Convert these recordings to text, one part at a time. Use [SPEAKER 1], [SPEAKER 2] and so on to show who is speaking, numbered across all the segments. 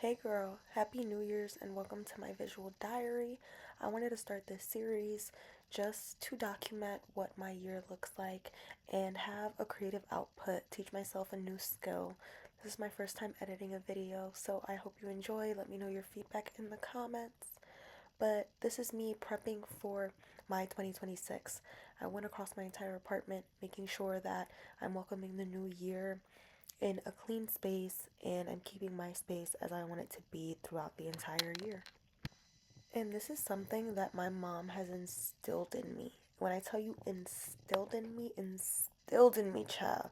[SPEAKER 1] Hey girl, happy New Year's and welcome to my visual diary. I wanted to start this series just to document what my year looks like and have a creative output, teach myself a new skill. This is my first time editing a video, so I hope you enjoy. Let me know your feedback in the comments. But this is me prepping for my 2026. I went across my entire apartment, making sure that I'm welcoming the new year in a clean space, and I'm keeping my space as I want it to be throughout the entire year. And this is something that my mom has instilled in me. When I tell you instilled in me, child.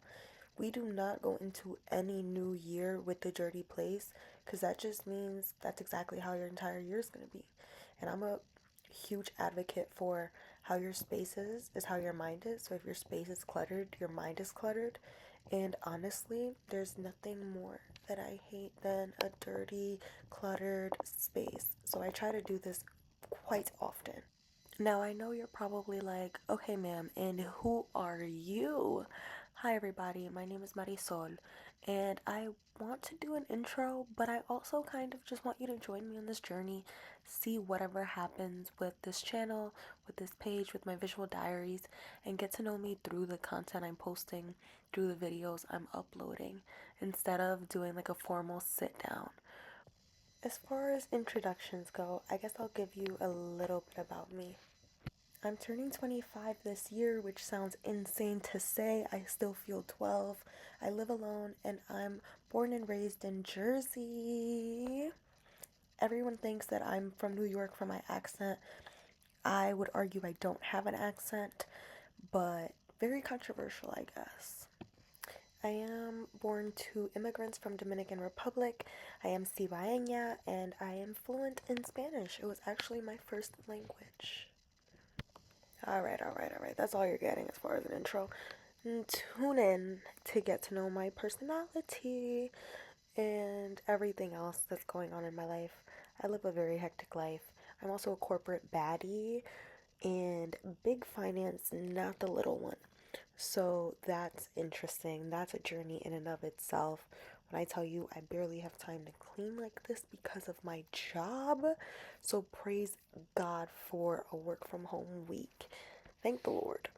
[SPEAKER 1] We do not go into any new year with the dirty place because that just means that's exactly how your entire year is going to be. And I'm a huge advocate for how your space is how your mind is. So if your space is cluttered, your mind is cluttered. And honestly, there's nothing more that I hate than a dirty, cluttered space. So I try to do this quite often. Now, I know you're probably like, okay, ma'am, and who are you? Hi, everybody. My name is Marizol, and I want to do an intro, but I also kind of just want you to join me on this journey, see whatever happens with this channel, with this page, with my visual diaries, and get to know me through the content I'm posting, through the videos I'm uploading, instead of doing like a formal sit down. As far as introductions go, I guess I'll give you a little bit about me. I'm turning 25 this year, which sounds insane to say. I still feel 12. I live alone and I'm born and raised in Jersey. Everyone thinks that I'm from New York from my accent. I would argue I don't have an accent, but very controversial, I guess. I am born to immigrants from Dominican Republic. I am cibaeña and I am fluent in Spanish. It was actually my first language. All right. That's all you're getting as far as an intro. Tune in to get to know my personality and everything else that's going on in my life. I live a very hectic life. I'm also a corporate baddie and big finance, not the little one. So that's interesting. That's a journey in and of itself. When I tell you I barely have time to clean like this because of my job. So praise God for a work from home week. Thank the Lord.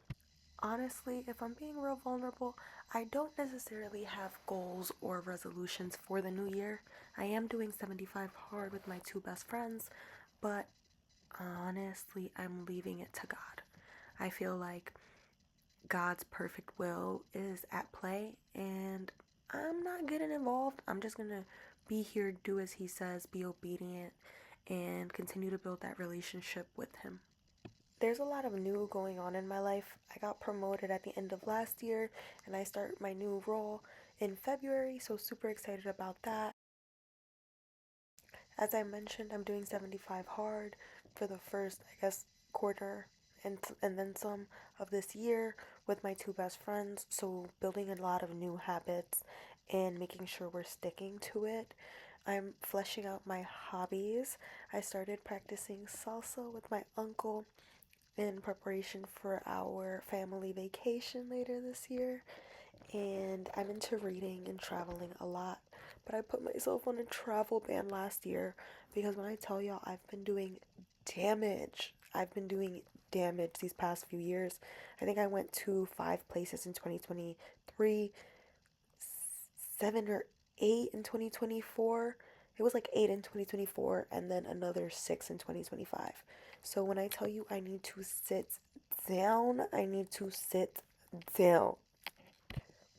[SPEAKER 1] Honestly, if I'm being real vulnerable, I don't necessarily have goals or resolutions for the new year. I am doing 75 hard with my two best friends, but honestly, I'm leaving it to God. I feel like God's perfect will is at play, and I'm not getting involved. I'm just gonna be here, do as He says, be obedient, and continue to build that relationship with Him. There's a lot of new going on in my life. I got promoted at the end of last year, and I start my new role in February, so super excited about that. As I mentioned, I'm doing 75 hard for the first, I guess, quarter and then some of this year with my two best friends. So building a lot of new habits and making sure we're sticking to it. I'm fleshing out my hobbies. I started practicing salsa with my uncle in preparation for our family vacation later this year. And I'm into reading and traveling a lot. But I put myself on a travel ban last year because when I tell y'all I've been doing damage, I've been doing damage these past few years. I think I went to 5 places in 2023, 7 or 8 in 2024. It was like 8 in 2024 and then another 6 in 2025. So when I tell you I need to sit down, I need to sit down.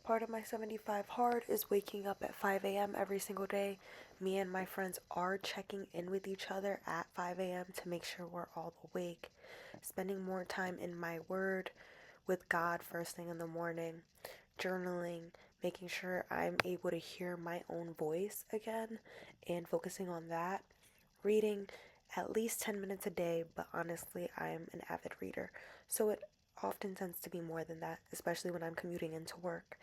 [SPEAKER 1] Part of my 75 hard is waking up at 5 a.m. every single day. Me and my friends are checking in with each other at 5 a.m. to make sure we're all awake. Spending more time in my word with God first thing in the morning. Journaling, making sure I'm able to hear my own voice again and focusing on that. Reading at least 10 minutes a day, but honestly, I'm an avid reader. So it often tends to be more than that, especially when I'm commuting into work.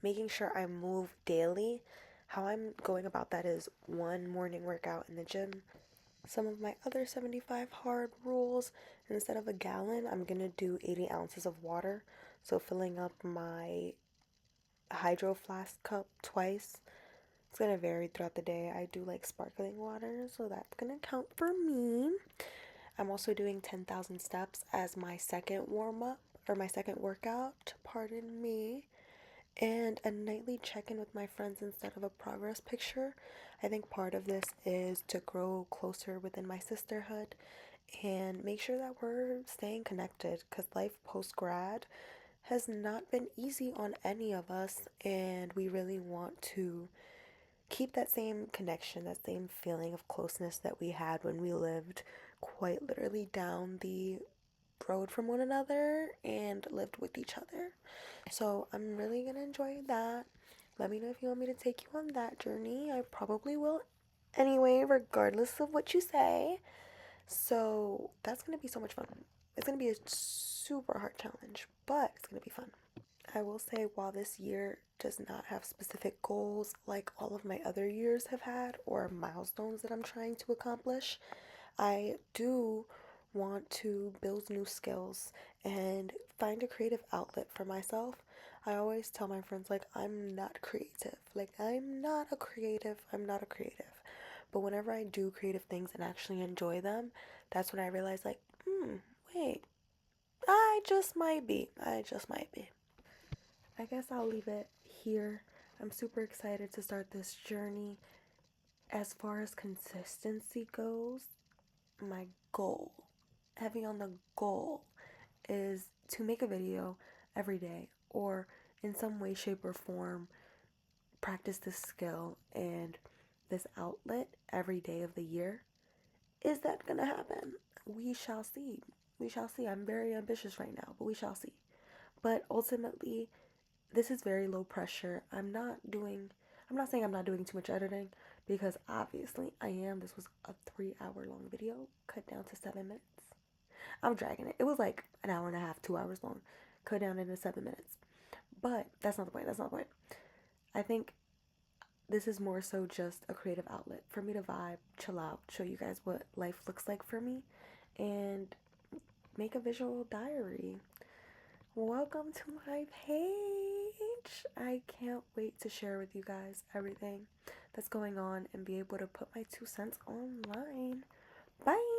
[SPEAKER 1] Making sure I move daily. How I'm going about that is one morning workout in the gym. Some of my other 75 hard rules, instead of a gallon, I'm gonna do 80 ounces of water. So filling up my hydro flask cup twice It's gonna vary throughout the day. I do like sparkling water, so that's gonna count for me. I'm also doing 10,000 steps as my second warm up or my second workout, pardon me, and a nightly check in with my friends instead of a progress picture. I think part of this is to grow closer within my sisterhood and make sure that we're staying connected because life post grad has not been easy on any of us, and we really want to keep that same connection, that same feeling of closeness that we had when we lived quite literally down the road from one another and lived with each other. So I'm really gonna enjoy that. Let me know if you want me to take you on that journey. I probably will anyway, regardless of what you say. So that's gonna be so much fun. It's gonna be a super hard challenge, but it's gonna be fun. I will say, while this year does not have specific goals like all of my other years have had or milestones that I'm trying to accomplish, I do want to build new skills and find a creative outlet for myself. I always tell my friends, like, I'm not creative. Like, I'm not a creative. But whenever I do creative things and actually enjoy them, that's when I realize, like, wait, I just might be. I just might be. I guess I'll leave it here. I'm super excited to start this journey. As far as consistency goes, my goal, heavy on the goal, is to make a video every day or in some way, shape, or form practice this skill and this outlet every day of the year. Is that gonna happen? We shall see. We shall see. I'm very ambitious right now, but we shall see. But ultimately, this is very low pressure. I'm not saying I'm not doing too much editing because obviously I am. This was a 3 hour long video cut down to 7 minutes. I'm dragging it. It was like an hour and a half, 2 hours long, cut down into 7 minutes. But that's not the point. That's not the point. I think this is more so just a creative outlet for me to vibe, chill out, show you guys what life looks like for me, and make a visual diary. Welcome to my page. I can't wait to share with you guys everything that's going on and be able to put my 2 cents online. Bye.